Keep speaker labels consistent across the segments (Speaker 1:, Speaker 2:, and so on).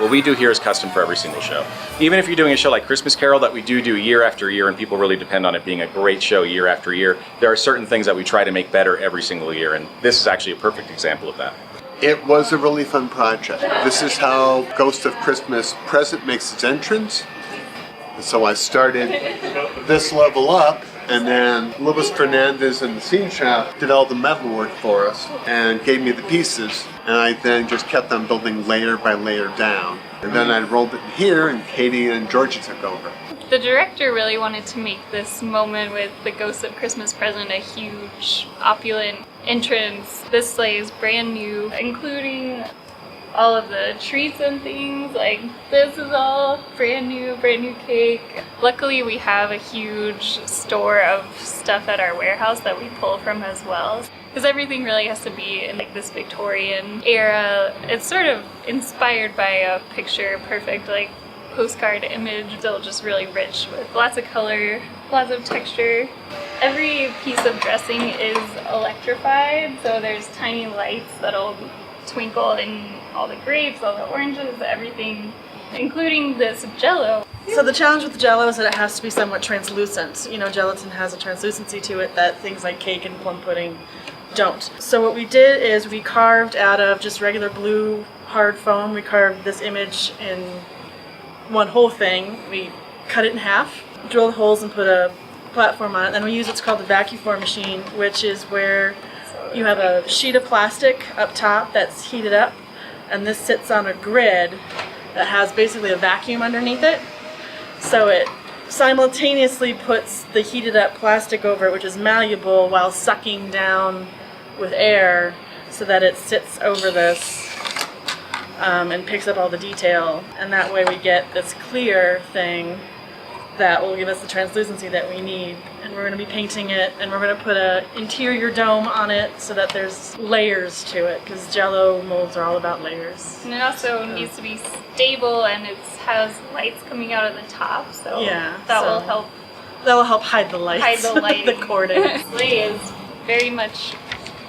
Speaker 1: what we do here is custom for every single show. Even if you're doing a show like Christmas Carol that we do year after year, and people really depend on it being a great show year after year, there are certain things that we try to make better every single year, and this is actually a perfect example of that.
Speaker 2: It was a really fun project. This is how Ghost of Christmas Present makes its entrance. So I started this level up, and then Luis Fernandez in the scene shop did all the metal work for us and gave me the pieces, and I then just kept on building layer by layer down. And then I rolled it in here, and Katie and Georgia took over.
Speaker 3: The director really wanted to make this moment with the Ghost of Christmas Present a huge, opulent entrance. This sleigh is brand new, including all of the treats and things. Like, this is all brand new cake. Luckily, we have a huge store of stuff at our warehouse that we pull from as well, because everything really has to be in like this Victorian era. It's sort of inspired by a picture perfect like postcard image, still just really rich with lots of color, lots of texture. Every piece of dressing is electrified, so there's tiny lights that'll twinkle in all the grapes, all the oranges, everything, including this Jell-O.
Speaker 4: So the challenge with the Jell-O is that it has to be somewhat translucent. You know, gelatin has a translucency to it that things like cake and plum pudding don't. So what we did is we carved out of just regular blue hard foam, we carved this image in one whole thing. We cut it in half, drilled holes and put a platform on it. Then we use what's called the vacuform machine, which is where you have a sheet of plastic up top that's heated up, and this sits on a grid that has basically a vacuum underneath it. So it simultaneously puts the heated up plastic over it, which is malleable, while sucking down with air so that it sits over this and picks up all the detail. And that way we get this clear thing that will give us the translucency that we need. And we're going to be painting it, and we're going to put an interior dome on it so that there's layers to it, because Jell-O molds are all about layers.
Speaker 3: And it also needs to be stable, and it has lights coming out of the top, so
Speaker 4: yeah,
Speaker 3: that will help.
Speaker 4: That will help hide the lights.
Speaker 3: Hide the lighting.
Speaker 4: The cording.
Speaker 3: Sleigh is very much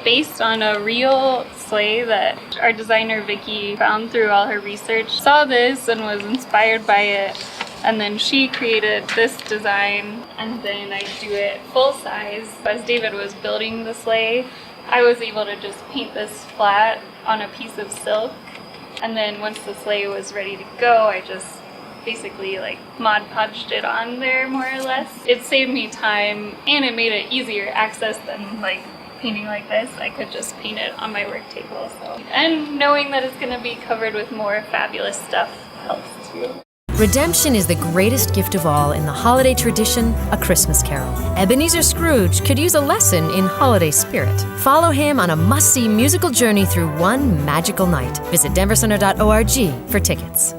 Speaker 3: based on a real sleigh that our designer Vicky found through all her research. Saw this and was inspired by it. And then she created this design, and then I do it full size. As David was building the sleigh, I was able to just paint this flat on a piece of silk. And then once the sleigh was ready to go, I just basically like Mod Podged it on there more or less. It saved me time, and it made it easier access than like painting like this. I could just paint it on my work table. So, and knowing that it's going to be covered with more fabulous stuff helps too.
Speaker 5: Redemption is the greatest gift of all in the holiday tradition, A Christmas Carol. Ebenezer Scrooge could use a lesson in holiday spirit. Follow him on a must-see musical journey through one magical night. Visit denvercenter.org for tickets.